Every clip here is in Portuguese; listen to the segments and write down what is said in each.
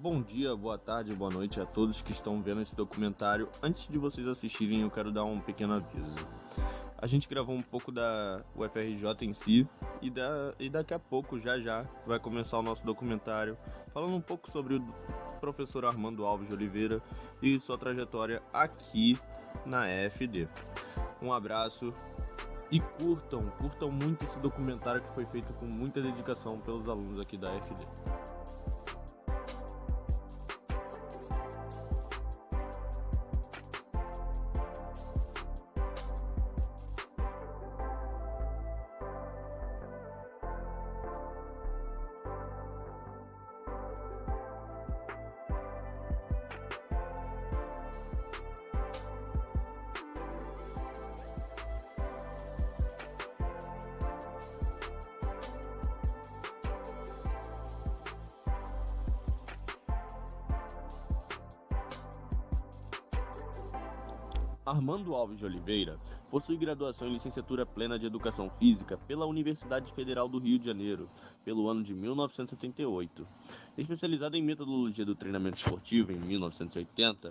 Bom dia, boa tarde, boa noite a todos que estão vendo esse documentário. Antes de vocês assistirem, eu quero dar um pequeno aviso. A gente gravou um pouco da UFRJ em si e daqui a pouco, já, vai começar o nosso documentário falando um pouco sobre o professor Armando Alves de Oliveira e sua trajetória aqui na EFD. Um abraço e curtam muito esse documentário que foi feito com muita dedicação pelos alunos aqui da EFD. Armando Alves de Oliveira possui graduação em licenciatura plena de Educação Física pela Universidade Federal do Rio de Janeiro, pelo ano de 1978. Especializado em Metodologia do Treinamento Esportivo em 1980,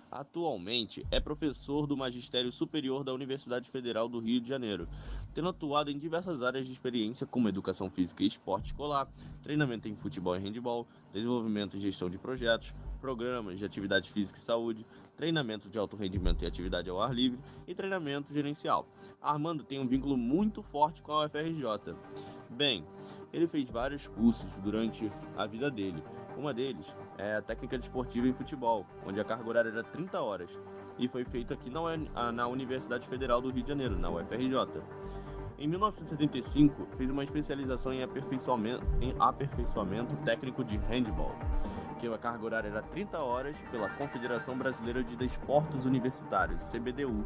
atualmente é professor do Magistério Superior da Universidade Federal do Rio de Janeiro, tendo atuado em diversas áreas de experiência como Educação Física e Esporte Escolar, treinamento em futebol e handebol, desenvolvimento e gestão de projetos, programas de atividade física e saúde, treinamento de alto rendimento e atividade ao ar livre e treinamento gerencial. Armando tem um vínculo muito forte com a UFRJ. Bem, ele fez vários cursos durante a vida dele. Uma deles é a técnica desportiva em futebol, onde a carga horária era 30 horas, e foi feito aqui na Universidade Federal do Rio de Janeiro, na UFRJ. Em 1975, fez uma especialização em aperfeiçoamento técnico de handball, que a carga horária era 30 horas pela Confederação Brasileira de Desportos Universitários, CBDU.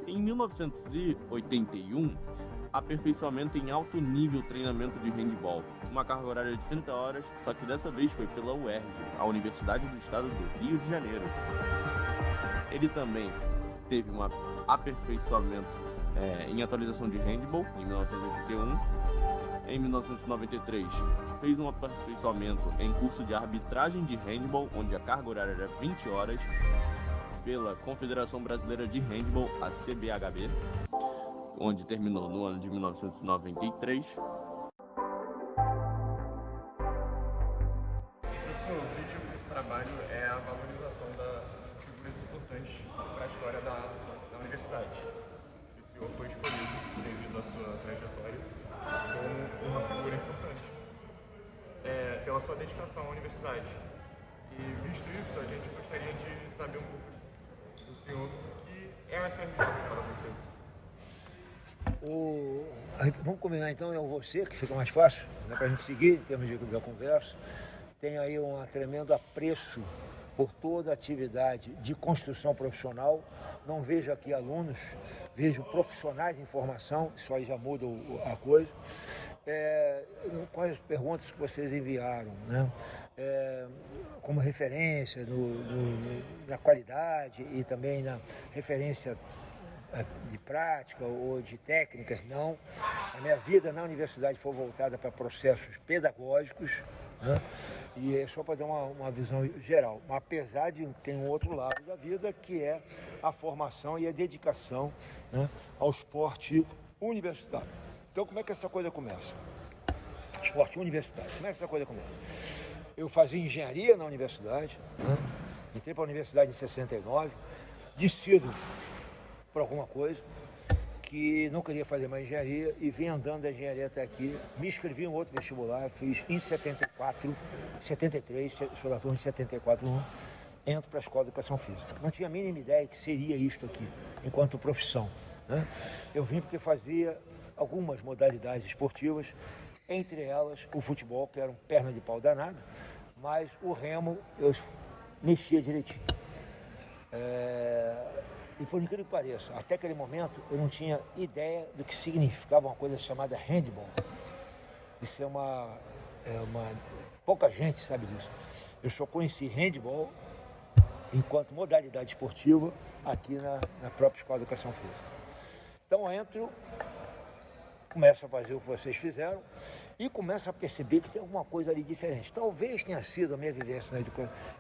Em 1981, aperfeiçoamento em alto nível treinamento de handball, uma carga horária de 30 horas, só que dessa vez foi pela UERJ, a Universidade do Estado do Rio de Janeiro. Ele também teve um aperfeiçoamento em atualização de handball, em 1981. Em 1993, fez um aperfeiçoamento em curso de arbitragem de handball, onde a carga horária era 20 horas, pela Confederação Brasileira de Handball, a CBHB, onde terminou no ano de 1993. O objetivo desse trabalho é a valorização de figuras importantes para a história da universidade. O senhor foi escolhido, devido à sua trajetória, como uma figura importante pela sua dedicação à universidade. E visto isso, a gente gostaria de saber um pouco do senhor o que é a FRJ para você. Vamos combinar então, é o você que fica mais fácil, né, para a gente seguir em termos da conversa. Tem aí um tremendo apreço por toda a atividade de construção profissional. Não vejo aqui alunos, vejo profissionais em formação, isso aí já muda a coisa. Com as perguntas que vocês enviaram, né? Como referência na qualidade e também na referência de prática ou de técnicas, não. A minha vida na universidade foi voltada para processos pedagógicos, né? E é só para dar uma visão geral. Mas apesar de ter um outro lado da vida, que é a formação e a dedicação, né, ao esporte universitário. Então, como é que essa coisa começa? Esporte universitário. Como é que essa coisa começa? Eu fazia engenharia na universidade, né? Entrei para a universidade em 69, decido por alguma coisa que não queria fazer mais engenharia e vim andando da engenharia até aqui. Me inscrevi em outro vestibular, fiz em 73, sou da turma de 74, entro para a Escola de Educação Física. Não tinha a mínima ideia que seria isto aqui, enquanto profissão, né? Eu vim porque fazia algumas modalidades esportivas, entre elas o futebol, que era um perna de pau danado, mas o remo eu mexia direitinho. E por incrível que pareça, até aquele momento eu não tinha ideia do que significava uma coisa chamada handball. Isso pouca gente sabe disso. Eu só conheci handball enquanto modalidade esportiva aqui na própria Escola de Educação Física. Então eu entro começo a fazer o que vocês fizeram e começo a perceber que tem alguma coisa ali diferente. Talvez tenha sido a minha vivência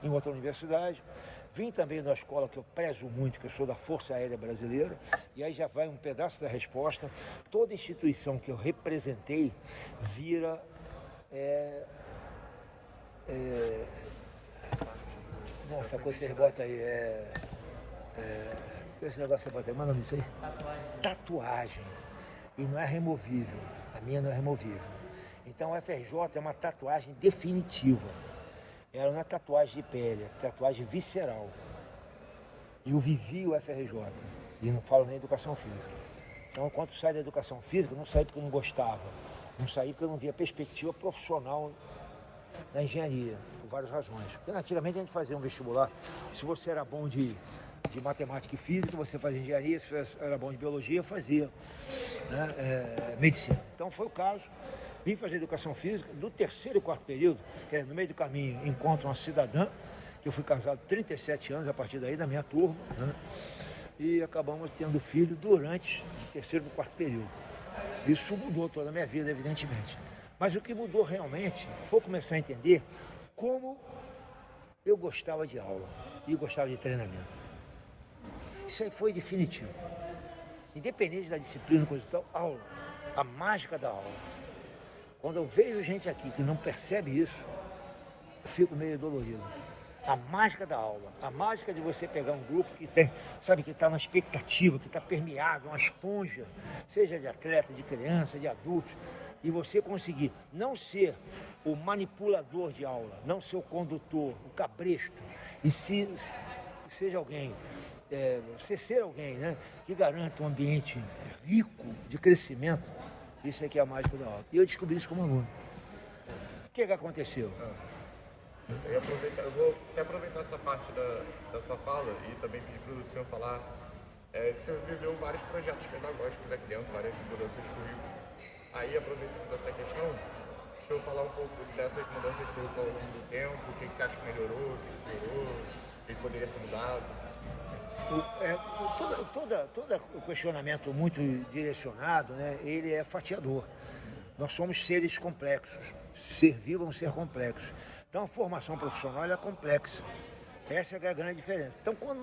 em outra universidade. Vim também da escola que eu prezo muito, que eu sou da Força Aérea Brasileira, e aí já vai um pedaço da resposta. Toda instituição que eu representei vira... Nossa, coisa que vocês botam aí esse negócio que você bota aí, manda isso aí? Tatuagem. E não é removível. A minha não é removível. Então a FRJ é uma tatuagem definitiva. Ela não é tatuagem de pele, é tatuagem visceral. E eu vivi o FRJ. E não falo nem educação física. Então, quando saí da educação física, não saí porque eu não gostava. Não saí porque eu não via perspectiva profissional da engenharia, por várias razões. Porque antigamente a gente fazia um vestibular, se você era bom de matemática e física, você fazia engenharia, se você era bom de biologia, fazia, né, medicina. Então foi o caso. Vim fazer educação física, do terceiro e quarto período, que é no meio do caminho, encontro uma cidadã, que eu fui casado 37 anos a partir daí, da minha turma, né? E acabamos tendo filho durante o terceiro e quarto período. Isso mudou toda a minha vida, evidentemente. Mas o que mudou realmente foi começar a entender como eu gostava de aula e gostava de treinamento. Isso aí foi definitivo. Independente da disciplina, coisa e tal, aula, a mágica da aula. Quando eu vejo gente aqui que não percebe isso, eu fico meio dolorido. A mágica da aula, a mágica de você pegar um grupo que tem, sabe, que está na expectativa, que está permeável, uma esponja, seja de atleta, de criança, de adultos, e você conseguir não ser o manipulador de aula, não ser o condutor, o cabresto, e seja alguém, você ser alguém, né, que garanta um ambiente rico de crescimento. Isso aqui é a mágica da aula. E eu descobri isso como aluno. O que aconteceu? Eu vou até aproveitar essa parte da sua fala e também pedir para o senhor falar que você viveu vários projetos pedagógicos aqui dentro, várias mudanças de currículo. Aí, aproveitando essa questão, o senhor falar um pouco dessas mudanças de currículo ao longo do tempo, o que você acha que melhorou, o que piorou, o que poderia ser mudado. Todo o questionamento muito direcionado, né, ele é fatiador. Nós somos seres complexos. Ser vivo é um ser complexo. Então a formação profissional é complexa. Essa é a grande diferença. Então quando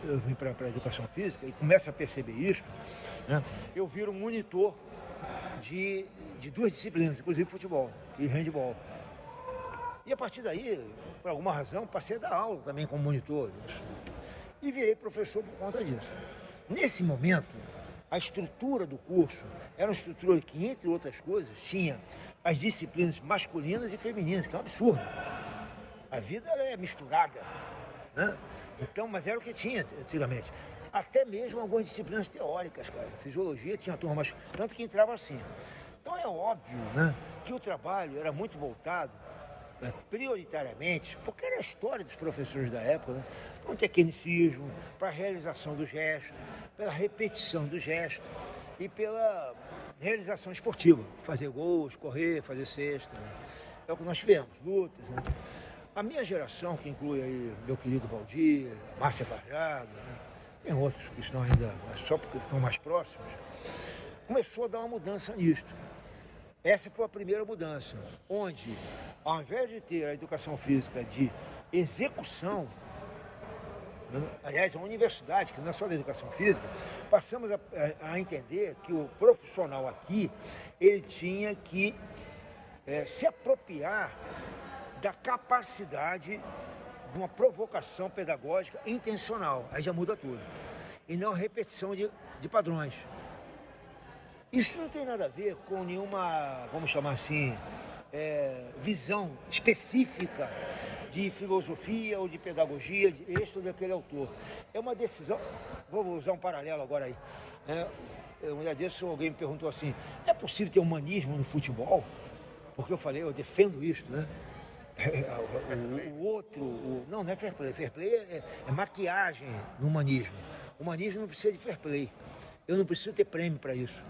eu vim para a educação física e começo a perceber isso, né, eu viro um monitor de duas disciplinas, inclusive futebol e handebol. E a partir daí, por alguma razão, passei a dar aula também como monitor. E virei professor por conta disso. Nesse momento, a estrutura do curso era uma estrutura que, entre outras coisas, tinha as disciplinas masculinas e femininas, que é um absurdo. A vida ela é misturada, né? Então, mas era o que tinha antigamente. Até mesmo algumas disciplinas teóricas, cara. Fisiologia tinha turma masculina, tanto que entrava assim. Então é óbvio, né, que o trabalho era muito voltado prioritariamente, porque era a história dos professores da época, né, para o tecnicismo, para a realização do gesto, pela repetição do gesto e pela realização esportiva, fazer gols, correr, fazer cesta, né? É o que nós tivemos, lutas, né? A minha geração, que inclui aí meu querido Valdir, Márcia Farjado, né? Tem outros que estão ainda, só porque estão mais próximos, começou a dar uma mudança nisto. Essa foi a primeira mudança, onde, ao invés de ter a educação física de execução, né, aliás, é uma universidade, que não é só da educação física, passamos a entender que o profissional aqui, ele tinha que se apropriar da capacidade de uma provocação pedagógica intencional. Aí já muda tudo. E não a repetição de padrões. Isso não tem nada a ver com nenhuma, vamos chamar assim, visão específica de filosofia ou de pedagogia, de este ou daquele autor. É uma decisão, vou usar um paralelo agora aí. Um dia desse alguém me perguntou assim, é possível ter humanismo no futebol? Porque eu falei, eu defendo isso, né? Não é fair play. Fair play é maquiagem no humanismo. O humanismo não precisa de fair play. Eu não preciso ter prêmio para isso.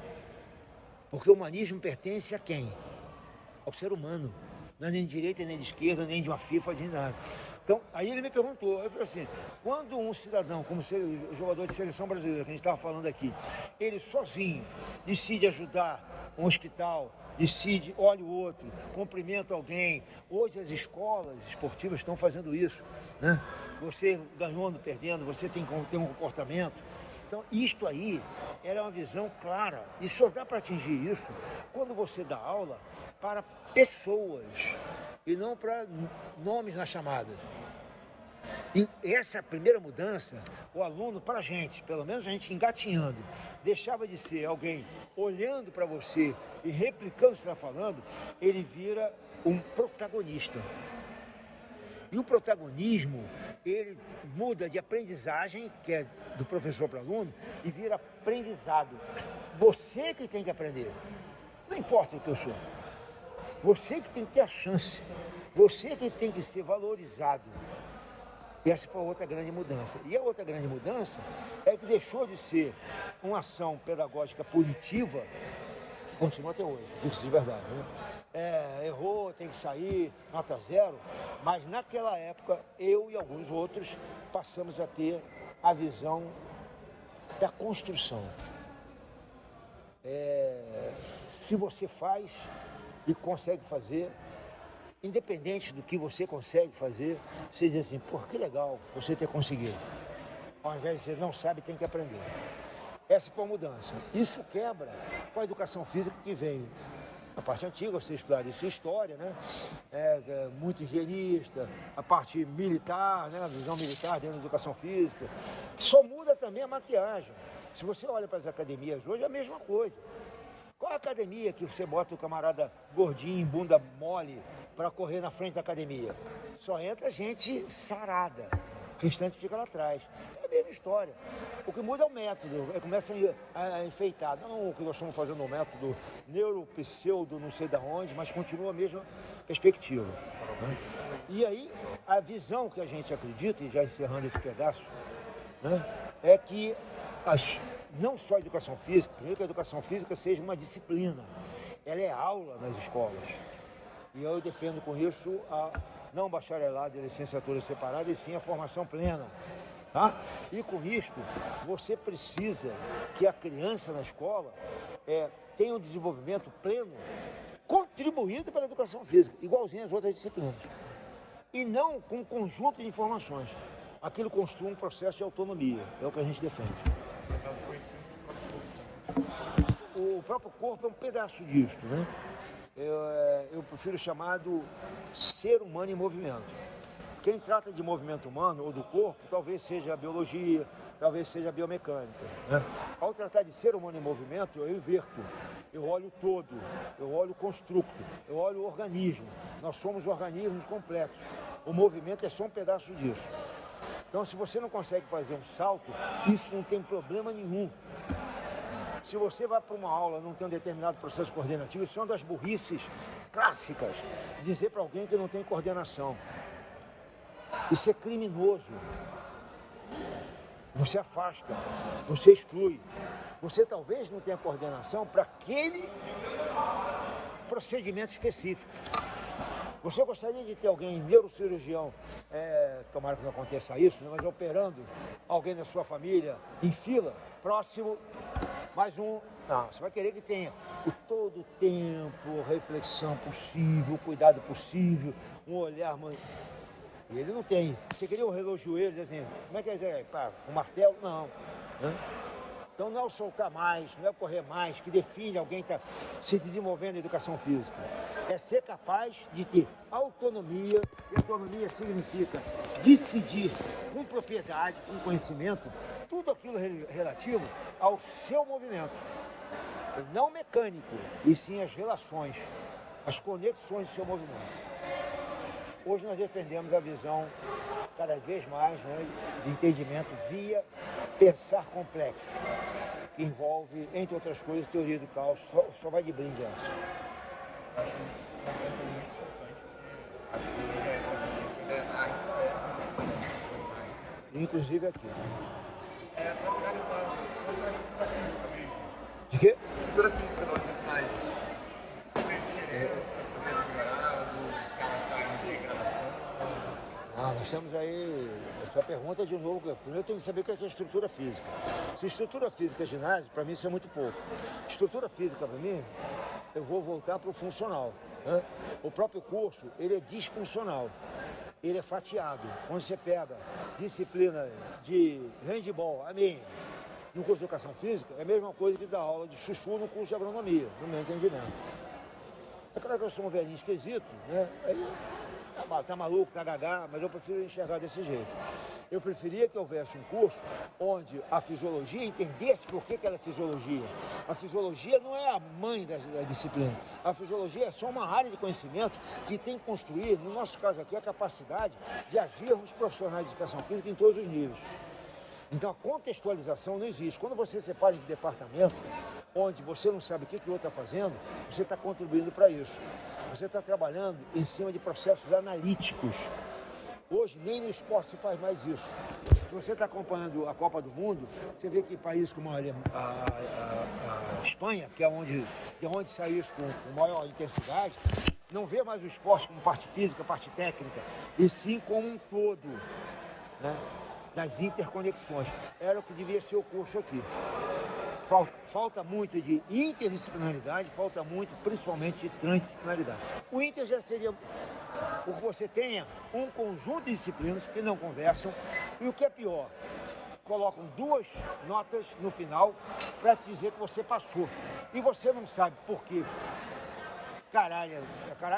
Porque o humanismo pertence a quem? Ao ser humano. não é nem de direita, nem de esquerda, nem de uma FIFA, nem de nada. Então, aí ele me perguntou, eu falei assim, quando um cidadão, como o jogador de seleção brasileira, que a gente estava falando aqui, ele sozinho decide ajudar um hospital, decide, olha o outro, cumprimenta alguém. Hoje as escolas esportivas estão fazendo isso, né? Você ganhando, perdendo, você tem um comportamento. Então, isto aí era uma visão clara. E só dá para atingir isso quando você dá aula para pessoas e não para nomes nas chamadas. E essa primeira mudança, o aluno, para a gente, pelo menos a gente engatinhando, deixava de ser alguém olhando para você e replicando o que você está falando, ele vira um protagonista. E o protagonismo, ele muda de aprendizagem, que é do professor para o aluno, e vira aprendizado. Você que tem que aprender. Não importa o que eu sou. Você que tem que ter a chance. Você que tem que ser valorizado. E essa foi a outra grande mudança. E a outra grande mudança é que deixou de ser uma ação pedagógica punitiva, que continua até hoje, digo de verdade, né? Errou, tem que sair, nota 0, mas naquela época eu e alguns outros passamos a ter a visão da construção. Se você faz e consegue fazer, independente do que você consegue fazer, você diz assim, pô, que legal você ter conseguido. Ao invés de você não sabe, tem que aprender. Essa foi a mudança. Isso quebra com a educação física que veio a parte antiga, você estudar isso, história, né? Muito higienista, a parte militar, né? A visão militar dentro da educação física. Só muda também a maquiagem. Se você olha para as academias hoje, é a mesma coisa. Qual a academia que você bota o camarada gordinho, bunda mole, para correr na frente da academia? Só entra gente sarada. O restante fica lá atrás. É a mesma história. O que muda é o método. Começa a enfeitar. Não o que nós estamos fazendo no método neuropseudo, não sei de onde, mas continua a mesma perspectiva. Né? E aí, a visão que a gente acredita, e já encerrando esse pedaço, né, é que não só a educação física, primeiro que a educação física seja uma disciplina. Ela é aula nas escolas. E eu defendo com isso não bacharelado e licenciatura separada, e sim a formação plena. Tá? E com isso, você precisa que a criança na escola tenha um desenvolvimento pleno, contribuído pela educação física, igualzinho às outras disciplinas. E não com um conjunto de informações. Aquilo constitui um processo de autonomia, é o que a gente defende. O próprio corpo é um pedaço disso, né? Eu prefiro chamado ser humano em movimento. Quem trata de movimento humano ou do corpo, talvez seja a biologia, talvez seja a biomecânica, né? Ao tratar de ser humano em movimento, eu inverto. Eu olho o todo, eu olho o construto, eu olho o organismo. Nós somos organismos completos. O movimento é só um pedaço disso. Então, se você não consegue fazer um salto, isso não tem problema nenhum. Se você vai para uma aula e não tem um determinado processo coordenativo, isso é uma das burrices clássicas. Dizer para alguém que não tem coordenação. Isso é criminoso. Você afasta, você exclui. Você talvez não tenha coordenação para aquele procedimento específico. Você gostaria de ter alguém, neurocirurgião, tomara que não aconteça isso, né, mas operando alguém da sua família em fila, próximo, mais um. Não, você vai querer que tenha todo o tempo, reflexão possível, cuidado possível, um olhar... E ele não tem. Você queria um relojoeiro, assim, como é que é dizer? Um martelo? Não. Né? Então não é o soltar mais, não é o correr mais, que define alguém que está se desenvolvendo na educação física. É ser capaz de ter autonomia, e autonomia significa decidir com propriedade, com conhecimento, tudo aquilo relativo ao seu movimento. Não mecânico, e sim as relações, as conexões do seu movimento. Hoje nós defendemos a visão cada vez mais, né, de entendimento via pensar complexo, que envolve, entre outras coisas, teoria do caos, só vai de brinde essa. Acho que é um ponto muito importante, porque acho que a educação física ainda Inclusive aqui. Para finalizar, quanto à estrutura física mesmo? De quê? Estrutura física da universidade. Você tem diferença, progresso melhorado? temos aí a sua pergunta de novo. Primeiro tem que saber o que é estrutura física. Se estrutura física é ginásio, para mim isso é muito pouco. Estrutura física para mim, eu vou voltar para o funcional, né? O próprio curso, ele é disfuncional. Ele é fatiado. Quando você pega disciplina de handball, a minha, no curso de educação física, é a mesma coisa que dar aula de chuchu no curso de agronomia, no meu entendimento. É claro que eu sou um velhinho esquisito, né? Aí, tá maluco, tá gagá, mas eu prefiro enxergar desse jeito. Eu preferia que houvesse um curso onde a fisiologia entendesse por que ela é fisiologia. A fisiologia não é a mãe da disciplina. A fisiologia é só uma área de conhecimento que tem que construir, no nosso caso aqui, a capacidade de agirmos profissionais de educação física em todos os níveis. Então a contextualização não existe. Quando você separa de departamento, onde você não sabe o que o outro está fazendo, você está contribuindo para isso. Você está trabalhando em cima de processos analíticos. Hoje, nem no esporte se faz mais isso. Se você está acompanhando a Copa do Mundo, você vê que países como a Espanha, que é onde saiu isso com maior intensidade, não vê mais o esporte como parte física, parte técnica, e sim como um todo, né? Das interconexões. Era o que devia ser o curso aqui. Falta muito de interdisciplinaridade, falta muito, principalmente, de transdisciplinaridade. O inter já seria o que você tenha um conjunto de disciplinas que não conversam, e o que é pior, colocam 2 notas no final para te dizer que você passou. E você não sabe por quê. Caralho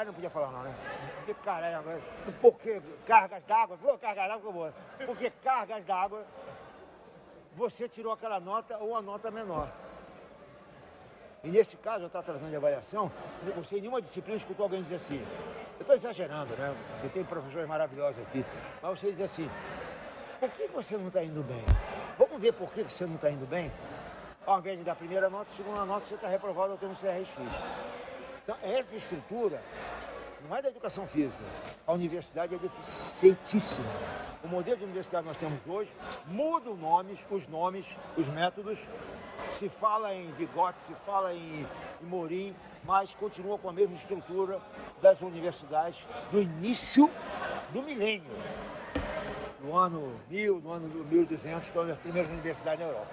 não podia falar não, né? Porque caralho agora, porque cargas d'água, porque cargas d'água, você tirou aquela nota ou a nota menor. E nesse caso, eu estava trazendo de avaliação, você em nenhuma disciplina escutou alguém dizer assim, eu estou exagerando, né? Porque tem professores maravilhosos aqui, mas você diz assim, por que você não está indo bem? Vamos ver por que você não está indo bem? Ao invés de dar a primeira nota, a segunda nota, você está reprovado ou tem um CRX. Então, essa estrutura não é da educação física. A universidade é deficientíssima. O modelo de universidade que nós temos hoje muda os nomes, os métodos. Se fala em Vygotsky, se fala em Morin, mas continua com a mesma estrutura das universidades do início do milênio. No ano 1000, no ano 1200, que é a primeira universidade na Europa.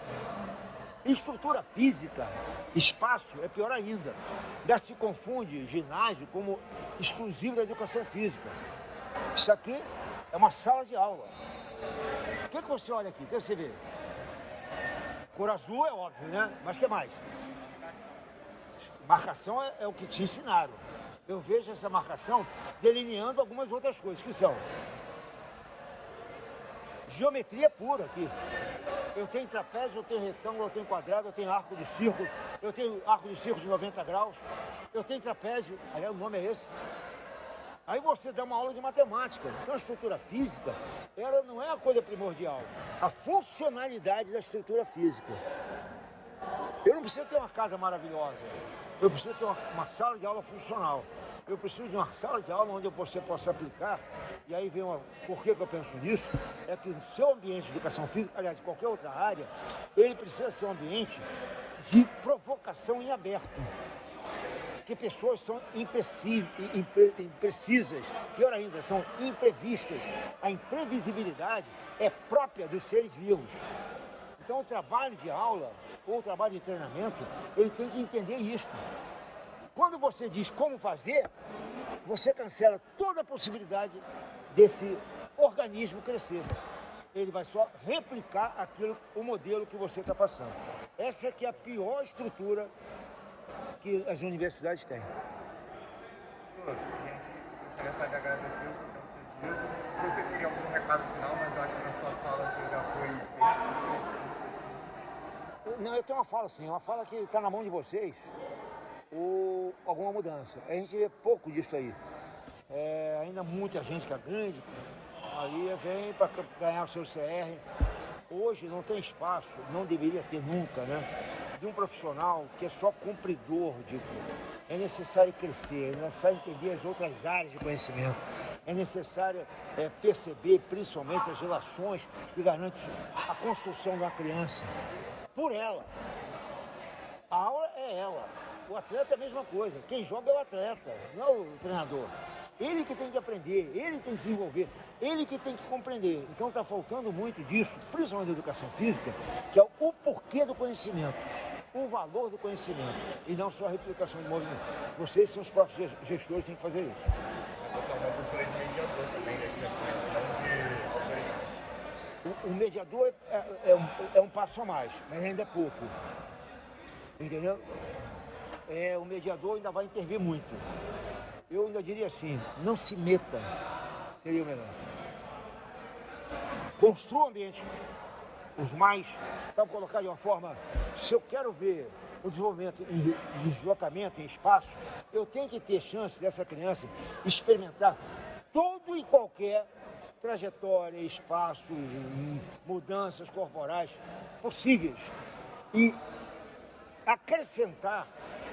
Estrutura física, espaço, é pior ainda. Já se confunde ginásio como exclusivo da educação física. Isso aqui é uma sala de aula. O que você olha aqui? O que você vê? Cor azul é óbvio, né? Mas o que mais? Marcação é o que te ensinaram. Eu vejo essa marcação delineando algumas outras coisas, que são geometria pura aqui. Eu tenho trapézio, eu tenho retângulo, eu tenho quadrado, eu tenho arco de círculo, eu tenho arco de círculo de 90 graus, eu tenho trapézio, aliás, o nome é esse. Aí você dá uma aula de matemática. Então a estrutura física, ela não é a coisa primordial. A funcionalidade da estrutura física. Eu não preciso ter uma casa maravilhosa. Eu preciso ter uma sala de aula funcional. Eu preciso de uma sala de aula onde você possa aplicar. E aí vem por que eu penso nisso? É que o seu ambiente de educação física, aliás, de qualquer outra área, ele precisa ser um ambiente de provocação em aberto. Que pessoas são imprecisas, pior ainda, são imprevistas. A imprevisibilidade é própria dos seres vivos. Então o trabalho de aula ou o trabalho de treinamento, ele tem que entender isso. Quando você diz como fazer, você cancela toda a possibilidade desse organismo crescer. Ele vai só replicar o modelo que você está passando. Essa é que é a pior estrutura que as universidades têm. Gostaria só de agradecer o seu tempo cedido. Se você queria algum recado final, mas eu acho que na sua fala você já foi bem preciso. Não, eu tenho uma fala assim, uma fala que está na mão de vocês, ou alguma mudança. A gente vê pouco disso aí. Ainda muita gente que é grande, aí vem para ganhar o seu CR. Hoje não tem espaço, não deveria ter nunca, né? De um profissional que é só cumpridor de tudo. É necessário crescer, é necessário entender as outras áreas de conhecimento. É necessário perceber principalmente as relações que garantem a construção da criança. Por ela. A aula é ela. O atleta é a mesma coisa. Quem joga é o atleta, não é o treinador. Ele que tem que aprender, ele tem que se desenvolver, ele que tem que compreender. Então está faltando muito disso, principalmente da educação física, que é o porquê do conhecimento, o valor do conhecimento, e não só a replicação do movimento. Vocês são os próprios gestores, têm que fazer isso. Botar uma postura de mediador também nesse crescimento, não de autoridade. O mediador é um passo a mais, mas ainda é pouco. Entendeu? O mediador ainda vai intervir muito. Eu ainda diria assim, não se meta, seria o melhor. Construa ambientes, os mais, para colocar de uma forma, se eu quero ver o desenvolvimento em deslocamento, em espaço, eu tenho que ter chance dessa criança experimentar todo e qualquer trajetória, espaço, mudanças corporais possíveis e acrescentar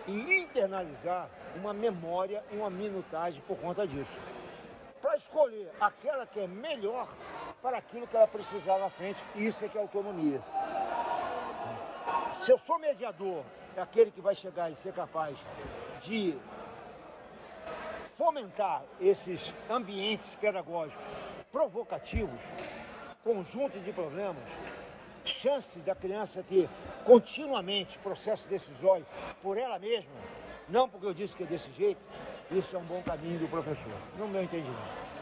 e internalizar uma memória e uma minutagem por conta disso. Para escolher aquela que é melhor para aquilo que ela precisar na frente, isso é que é autonomia. Se eu sou mediador, é aquele que vai chegar e ser capaz de fomentar esses ambientes pedagógicos provocativos, conjunto de problemas, chance da criança ter continuamente processo decisório por ela mesma, não porque eu disse que é desse jeito, isso é um bom caminho do professor, no meu entendimento.